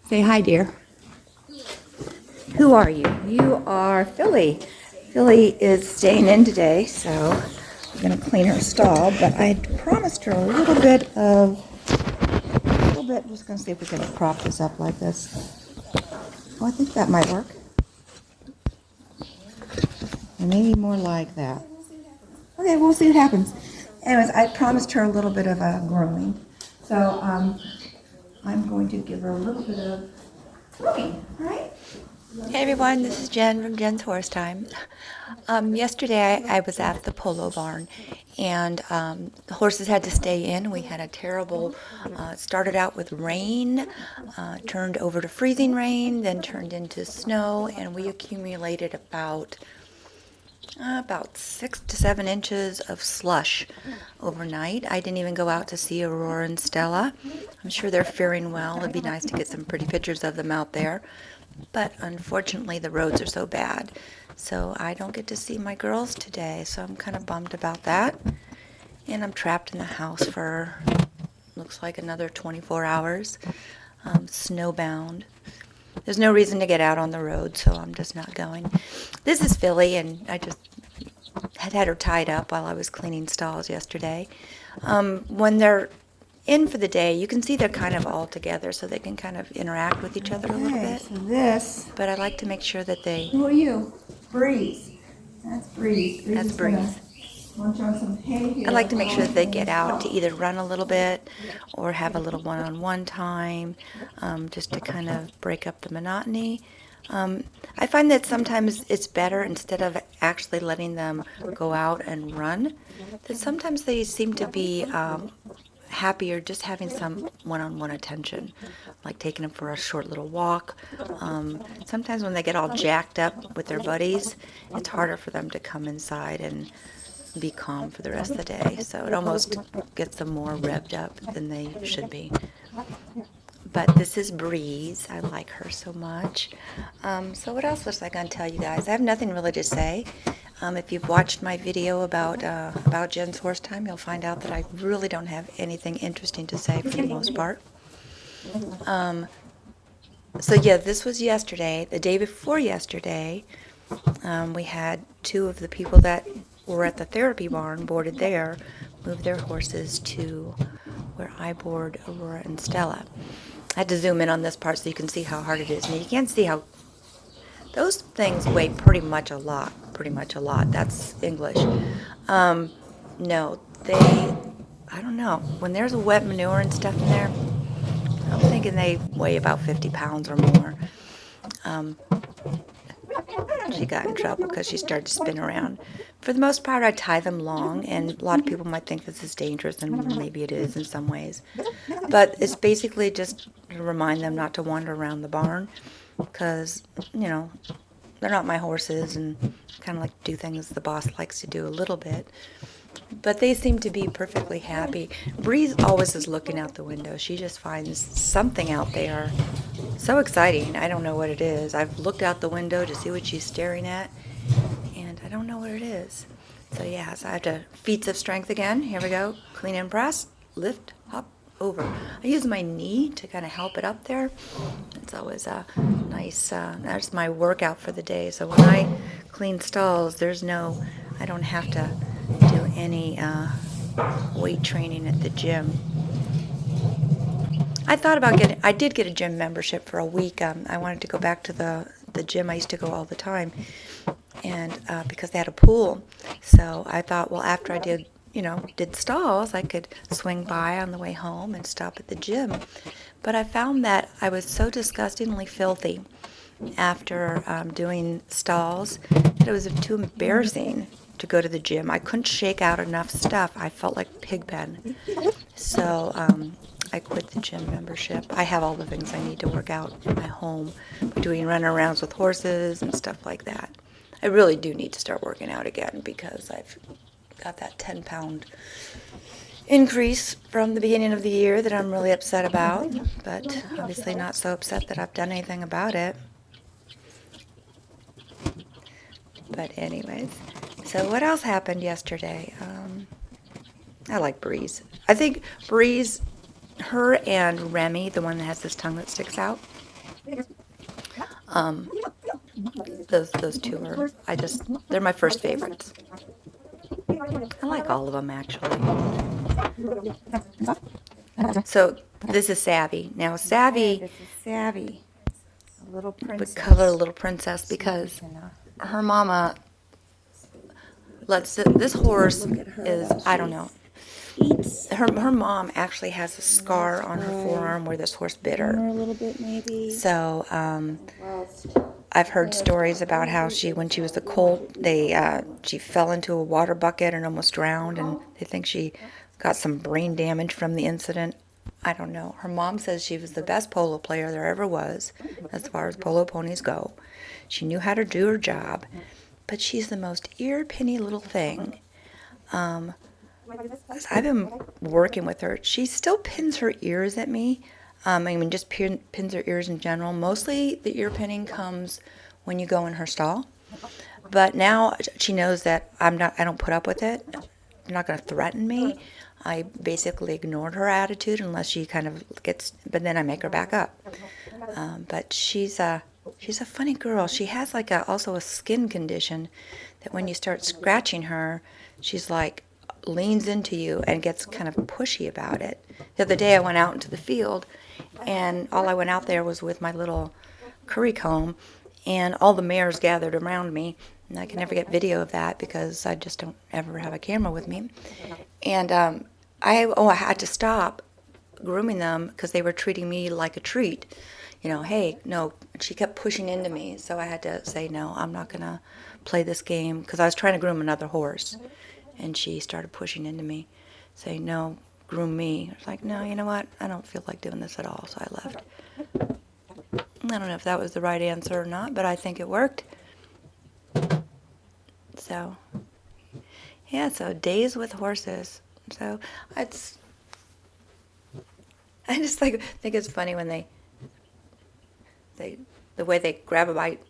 Say hi, dear. Who are you? You are Philly. Philly is staying in today, so I'm going to clean her stall, but I promised her a little bit, I'm just going to see if we can prop this up like this. Oh, I think that might work. And maybe more like that. Okay, we'll see what happens. Anyways, I promised her a little bit of a grooming, so I'm going to give her a little bit of grooming, all right? Hey everyone, this is Jen from Jen's Horse Time. Yesterday I was at the polo barn, and the horses had to stay in. We had a terrible, started out with rain, turned over to freezing rain, then turned into snow, and we accumulated about 6 to 7 inches of slush overnight. I didn't even go out to see Aurora and Stella. I'm sure they're faring well. It'd be nice to get some pretty pictures of them out there. But unfortunately, the roads are so bad. So I don't get to see my girls today. So I'm kind of bummed about that. And I'm trapped in the house for, looks like another 24 hours, snowbound. There's no reason to get out on the road, so I'm just not going. This is Philly, and I just had her tied up while I was cleaning stalls yesterday. When they're in for the day, you can see they're kind of all together, so they can kind of interact with each other a little bit. So this. But I like to make sure that they. Who are you? Breeze. That's Breeze. That's Breeze. I like to make sure that they get out to either run a little bit or have a little one-on-one time, just to kind of break up the monotony. I find that sometimes it's better, instead of actually letting them go out and run, that sometimes they seem to be happier just having some one-on-one attention, like taking them for a short little walk. Sometimes when they get all jacked up with their buddies, it's harder for them to come inside and be calm for the rest of the day. So it almost gets them more revved up than they should be. But this is Breeze. I like her so much. So what else was I going to tell you guys? I have nothing really to say. If you've watched my video about Jen's Horse Time, you'll find out that I really don't have anything interesting to say for the most part. So yeah, this was yesterday. The day before yesterday, we had two of the people that were at the therapy barn boarded there, moved their horses to where I board Aurora and Stella. I had to zoom in on this part so you can see how hard it is. And you can't see how those things weigh pretty much a lot. That's English. No, I don't know. When there's a wet manure and stuff in there, I'm thinking they weigh about 50 pounds or more. She got in trouble because she started to spin around. For the most part, I tie them long, and a lot of people might think this is dangerous, and maybe it is in some ways. But it's basically just to remind them not to wander around the barn, because, they're not my horses, and kind of like to do things the boss likes to do a little bit. But they seem to be perfectly happy. Breeze always is looking out the window. She just finds something out there so exciting. I don't know what it is. I've looked out the window to see what she's staring at, and I don't know what it is. So yeah, so I have to feats of strength again. Here we go. Clean and press, lift, hop, over. I use my knee to kind of help it up there. It's always a nice, that's my workout for the day. So when I clean stalls, I don't have to do any weight training at the gym. I did get a gym membership for a week. I wanted to go back to the gym I used to go all the time, and because they had a pool. So I thought, well, after I did stalls, I could swing by on the way home and stop at the gym. But I found that I was so disgustingly filthy after doing stalls that it was too embarrassing to go to the gym. I couldn't shake out enough stuff. I felt like Pigpen. So I quit the gym membership. I have all the things I need to work out in my home by doing run-arounds with horses and stuff like that. I really do need to start working out again because I've got that 10-pound increase from the beginning of the year that I'm really upset about, but obviously not so upset that I've done anything about it. But anyways, so what else happened yesterday? I like Breeze. I think Breeze, her and Remy, the one that has this tongue that sticks out, Um, those two are, they're my first favorites. I like all of them, actually. So this is Savvy. Now, Okay, Savvy this is Savvy, a little would color a princess. little princess because her mama this horse Look at her is, while I don't she know. eats. Her mom actually has a scar on her Try forearm where this horse bit groom her. her a little bit maybe. So Whilst I've heard parents stories got about how laundry, when she was a so we might colt, do that. she fell into a water bucket and almost drowned, and they think she got some brain damage from the incident. I don't know. Her mom says she was the best polo player there ever was, as far as polo ponies go. She knew how to do her job, but she's the most ear-pinny little thing. Um, 'Cause I've been working with her. She still pins her ears at me. Just pins her ears in general. Mostly the ear pinning comes when you go in her stall. But now she knows that I don't put up with it. You're not going to threaten me. I basically ignored her attitude unless she kind of but then I make her back up. But she's a funny girl. She has like also a skin condition that when you start scratching her, she's like leans into you and gets kind of pushy about it. The other day I went out into the field, and all I went out there was with my little curry comb, and all the mares gathered around me. And I can never get video of that because I just don't ever have a camera with me. And I had to stop grooming them because they were treating me like a treat. Hey, no, she kept pushing into me, so I had to say, no, I'm not going to play this game because I was trying to groom another horse, and she started pushing into me, saying, no, groom me. I was like, no, you know what? I don't feel like doing this at all, so I left. I don't know if that was the right answer or not, but I think it worked. So, yeah, so days with horses. So, I just think it's funny when the way they grab a bite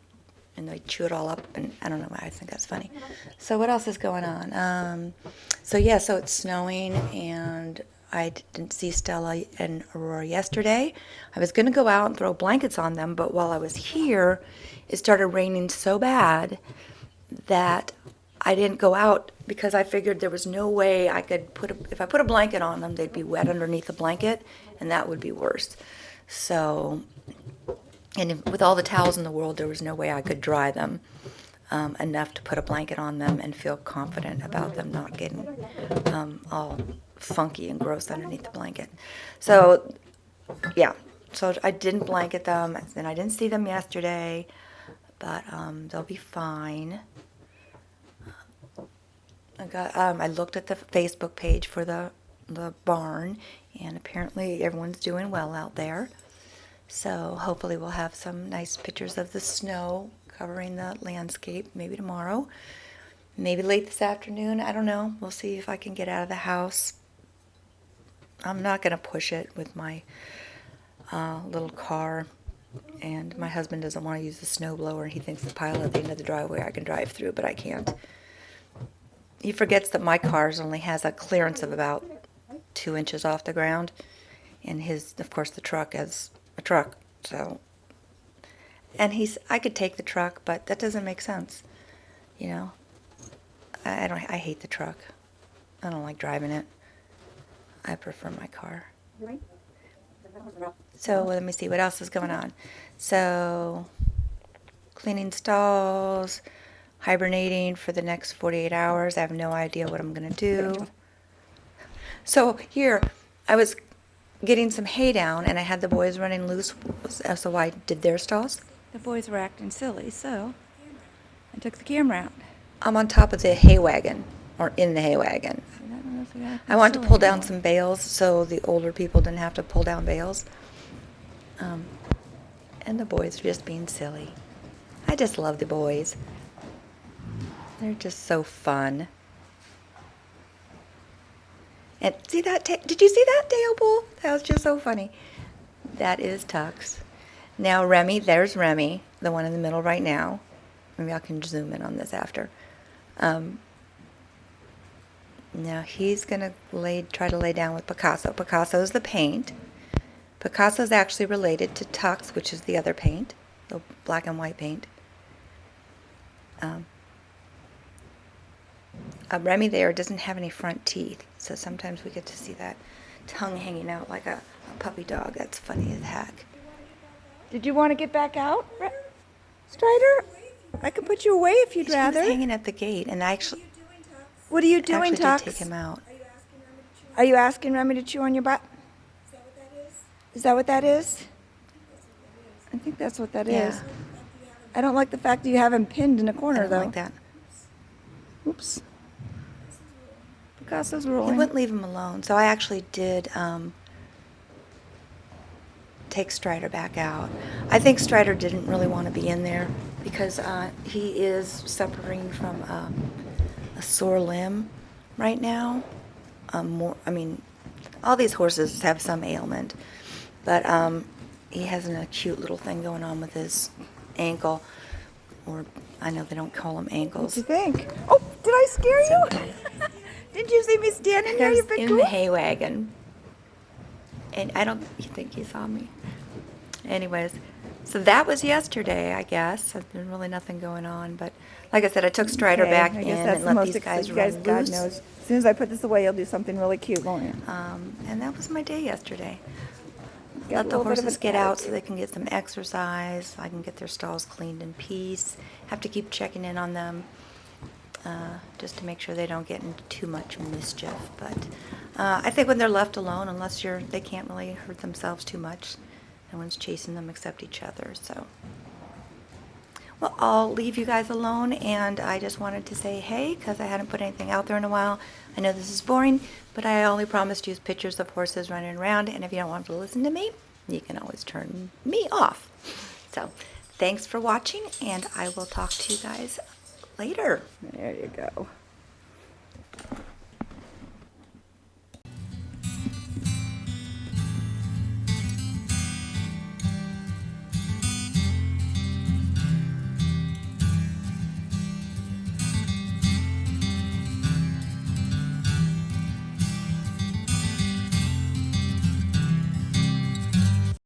and they chew it all up, and I don't know why I think that's funny. So what else is going on? So it's snowing, and I didn't see Stella and Aurora yesterday. I was going to go out and throw blankets on them, but while I was here, it started raining so bad that I didn't go out because I figured there was no way I could if I put a blanket on them, they'd be wet underneath the blanket, and that would be worse. So, with all the towels in the world, there was no way I could dry them enough to put a blanket on them and feel confident about them not getting all funky and gross underneath the blanket. So, yeah. So I didn't blanket them, and I didn't see them yesterday, but they'll be fine. I looked at the Facebook page for the barn, and apparently everyone's doing well out there. So hopefully we'll have some nice pictures of the snow covering the landscape maybe tomorrow. Maybe late this afternoon. I don't know. We'll see if I can get out of the house. I'm not going to push it with my little car. And my husband doesn't want to use the snow blower. He thinks the pile at the end of the driveway I can drive through, but I can't. He forgets that my car only has a clearance of about 2 inches off the ground. And of course, the truck is a truck. So, and I could take the truck, but that doesn't make sense. I hate the truck. I don't like driving it. I prefer my car. So let me see what else is going on. So, cleaning stalls, hibernating for the next 48 hours. I have no idea what I'm going to do. So here, I was getting some hay down, and I had the boys running loose, so I did their stalls. The boys were acting silly, so I took the camera out. I'm on top of the hay wagon, or in the hay wagon. I wanted to pull down some bales so the older people didn't have to pull down bales. And the boys are just being silly. I just love the boys. They're just so fun. And see that? Did you see that tail pull? That was just so funny. That is Tux. Now Remy, there's Remy, the one in the middle right now. Maybe I can zoom in on this after. Now he's going to try to lay down with Picasso. Picasso is the paint. Picasso's actually related to Tux, which is the other paint, the black and white paint. Remy there doesn't have any front teeth, so sometimes we get to see that tongue hanging out like a puppy dog. That's funny as heck. Did you want to get back out, Strider? I can put you away if you'd He was rather. hanging at the gate, and I actually What are you doing, did Tux? take him out. Are you asking Remy to chew on your butt? Is that what that is? I think that's what that is. Yeah. I don't like the fact that you have him pinned in a I corner, don't though. like that. Oops. Picasso's He rolling. wouldn't leave him alone, so I actually did take Strider back out. I think Strider didn't really want to be in there because he is suffering from a sore limb right now. All these horses have some ailment, but he has an acute little thing going on with his ankle, or I know they don't call them What ankles. do you think? Oh, did I scare you? Did you see me standing there, you Because big in goof? the hay wagon, and I don't think he saw me. Anyways, so that was yesterday, I guess. There's really nothing going on, but like I said, I took Strider Okay, back I in guess that's and the let most these guys exciting. run God loose. knows. As soon as I put this away, you'll do something really cute, won't you? And that was my day yesterday. Got a Let the little bit of horses an get out so attitude. they can get some exercise. I can get their stalls cleaned in peace. Have to keep checking in on them just to make sure they don't get into too much mischief. But I think when they're left alone, unless they can't really hurt themselves too much, no one's chasing them except each other. So, well, I'll leave you guys alone, and I just wanted to say hey because I hadn't put anything out there in a while. I know this is boring, but I only promised to use pictures of horses running around, and if you don't want to listen to me, you can always turn me off. So, thanks for watching, and I will talk to you guys later. There you go.